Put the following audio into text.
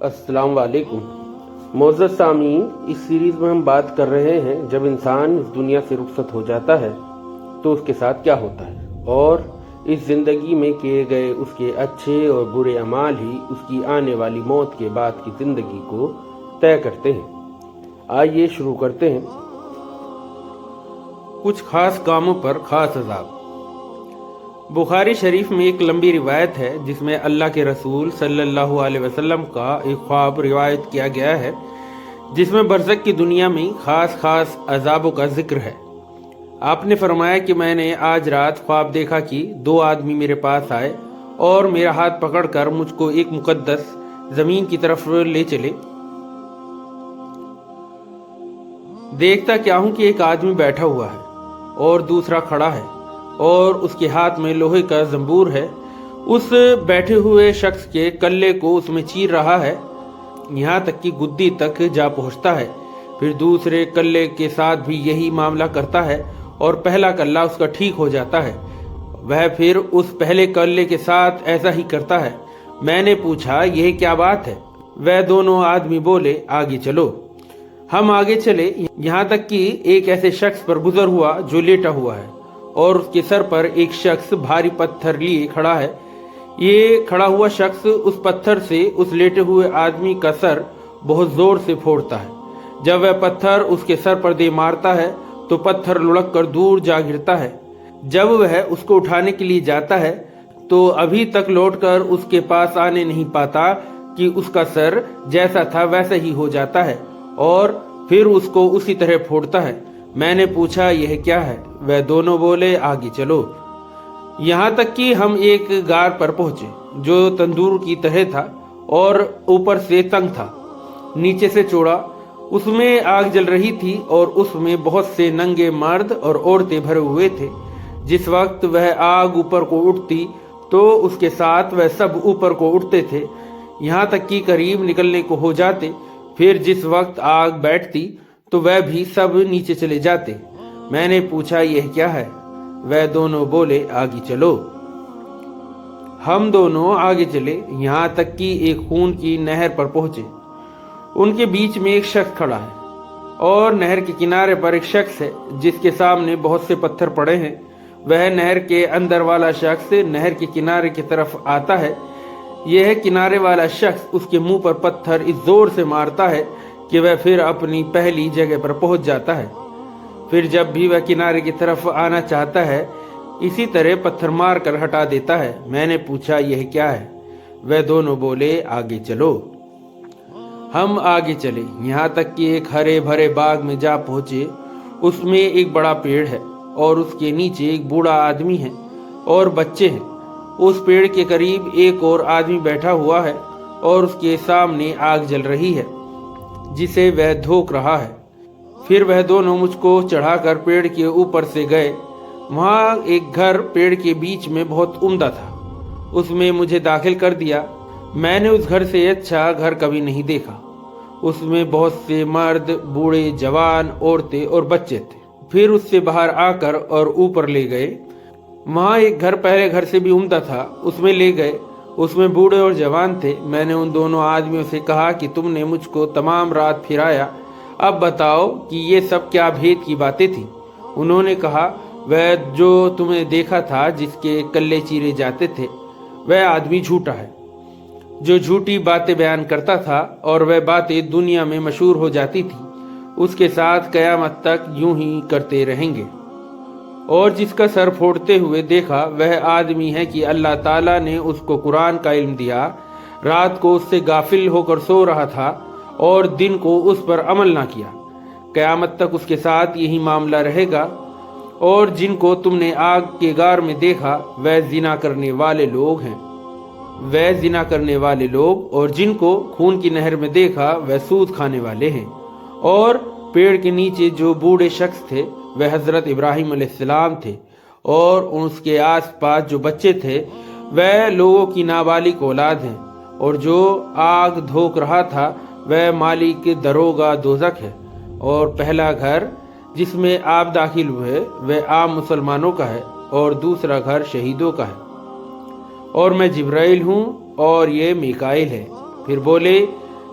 السلام علیکم معزز سامعین، اس سیریز میں ہم بات کر رہے ہیں جب انسان اس دنیا سے رخصت ہو جاتا ہے تو اس کے ساتھ کیا ہوتا ہے، اور اس زندگی میں کیے گئے اس کے اچھے اور برے اعمال ہی اس کی آنے والی موت کے بعد کی زندگی کو طے کرتے ہیں۔ آئیے شروع کرتے ہیں۔ کچھ خاص کاموں پر خاص عذاب۔ بخاری شریف میں ایک لمبی روایت ہے جس میں اللہ کے رسول صلی اللہ علیہ وسلم کا ایک خواب روایت کیا گیا ہے، جس میں برزخ کی دنیا میں خاص عذابوں کا ذکر ہے۔ آپ نے فرمایا کہ میں نے آج رات خواب دیکھا کہ 2 آدمی میرے پاس آئے اور میرا ہاتھ پکڑ کر مجھ کو ایک مقدس زمین کی طرف لے چلے۔ دیکھتا کیا ہوں کہ ایک آدمی بیٹھا ہوا ہے اور دوسرا کھڑا ہے اور اس کے ہاتھ میں لوہے کا زنبور ہے۔ اس بیٹھے ہوئے شخص کے کلے کو اس میں چیر رہا ہے، یہاں تک کہ گدی تک جا پہنچتا ہے۔ پھر دوسرے کلے کے ساتھ بھی یہی معاملہ کرتا ہے اور پہلا کلا اس کا ٹھیک ہو جاتا ہے۔ وہ پھر اس پہلے کلے کے ساتھ ایسا ہی کرتا ہے۔ میں نے پوچھا یہ کیا بات ہے؟ وہ دونوں آدمی بولے آگے چلو۔ ہم آگے چلے، یہاں تک کہ ایک ایسے شخص پر گزر ہوا جو لیٹا ہوا ہے اور اس کے سر پر ایک شخص بھاری پتھر لیے کھڑا ہے۔ یہ کھڑا ہوا شخص اس پتھر سے اس لیٹے ہوئے آدمی کا سر بہت زور سے پھوڑتا ہے۔ جب وہ پتھر اس کے سر پر دے مارتا ہے تو پتھر لڑک کر دور جا گرتا ہے۔ جب وہ اس کو اٹھانے کے لیے جاتا ہے تو ابھی تک لوٹ کر اس کے پاس آنے نہیں پاتا کہ اس کا سر جیسا تھا ویسا ہی ہو جاتا ہے اور پھر اس کو اسی طرح پھوڑتا ہے۔ میں نے پوچھا یہ کیا ہے؟ وہ دونوں بولے آگے چلو، یہاں تک کہ ہم ایک غار پر پہنچے جو تندور کی طرح تھا اور اوپر سے تنگ تھا، نیچے سے چوڑا۔ اس میں آگ جل رہی تھی اور اس میں بہت سے ننگے مرد اور عورتیں بھرے ہوئے تھے۔ جس وقت وہ آگ اوپر کو اٹھتی تو اس کے ساتھ وہ سب اوپر کو اٹھتے تھے، یہاں تک کہ قریب نکلنے کو ہو جاتے۔ پھر جس وقت آگ بیٹھتی تو وہ بھی سب نیچے چلے جاتے۔ میں نے پوچھا یہ کیا ہے؟ وہ دونوں بولے آگے چلو۔ ہم دونوں آگے چلے، یہاں تک کہ ایک خون کی نہر پر پہنچے۔ ان کے بیچ میں ایک شخص کھڑا ہے اور نہر کے کنارے پر ایک شخص ہے جس کے سامنے بہت سے پتھر پڑے ہیں۔ وہ نہر کے اندر والا شخص نہر کے کنارے کی طرف آتا ہے۔ یہ کنارے والا شخص اس کے منہ پر پتھر اس زور سے مارتا ہے کہ وہ پھر اپنی پہلی جگہ پر پہنچ جاتا ہے۔ پھر جب بھی وہ کنارے کی طرف آنا چاہتا ہے اسی طرح پتھر مار کر ہٹا دیتا ہے۔ میں نے پوچھا یہ کیا ہے؟ وہ دونوں بولے آگے چلو۔ ہم آگے چلے، یہاں تک کہ ایک ہرے بھرے باغ میں جا پہنچے۔ اس میں ایک بڑا پیڑ ہے اور اس کے نیچے ایک بوڑھا آدمی ہے اور بچے ہیں۔ اس پیڑ کے قریب ایک اور آدمی بیٹھا ہوا ہے اور اس کے سامنے آگ جل رہی ہے جسے وہ دھوک رہا ہے۔ پھر وہ دونوں مجھ کو چڑھا کر پیڑ کے اوپر سے گئے۔ وہاں ایک گھر پیڑ کے بیچ میں بہت عمدہ تھا، اس میں مجھے داخل کر دیا۔ میں نے اس گھر سے اچھا گھر کبھی نہیں دیکھا۔ اس میں بہت سے مرد، بوڑھے، جوان، عورتیں اور بچے تھے۔ پھر اس سے باہر آ کر اور اوپر لے گئے۔ وہاں ایک گھر پہلے گھر سے بھی عمدہ تھا، اس میں لے گئے، اس میں بوڑھے اور جوان تھے۔ میں نے ان دونوں آدمیوں سے کہا کہ تم نے مجھ کو تمام رات پھرایا، اب بتاؤ کہ یہ سب کیا بھید کی باتیں تھیں؟ انہوں نے کہا وہ جو تم نے دیکھا تھا جس کے کلے چیرے جاتے تھے وہ آدمی جھوٹا ہے جو جھوٹی باتیں بیان کرتا تھا اور وہ باتیں دنیا میں مشہور ہو جاتی تھی، اس کے ساتھ قیامت تک یوں ہی کرتے رہیں گے۔ اور جس کا سر پھوڑتے ہوئے دیکھا وہ آدمی ہے کہ اللہ تعالیٰ نے اس کو قرآن کا علم دیا، رات کو اس سے غافل ہو کر سو رہا تھا اور دن کو اس پر عمل نہ کیا، قیامت تک اس کے ساتھ یہی معاملہ رہے گا۔ اور جن کو تم نے آگ کے غار میں دیکھا وہ زنا کرنے والے لوگ ہیں، وہ زنا کرنے والے لوگ، اور جن کو خون کی نہر میں دیکھا وہ سود کھانے والے ہیں۔ اور پیڑ کے نیچے جو بوڑھے شخص تھے وہ حضرت ابراہیم علیہ السلام تھے، اور اس کے آس پاس جو بچے تھے وہ لوگوں کی نابالغ اولاد ہیں، اور جو آگ دھوک رہا تھا وہ مالک دروغہ دوزخ ہے۔ اور پہلا گھر جس میں آپ داخل ہوئے وہ عام مسلمانوں کا ہے اور دوسرا گھر شہیدوں کا ہے، اور میں جبرائیل ہوں اور یہ میکائیل ہے۔ پھر بولے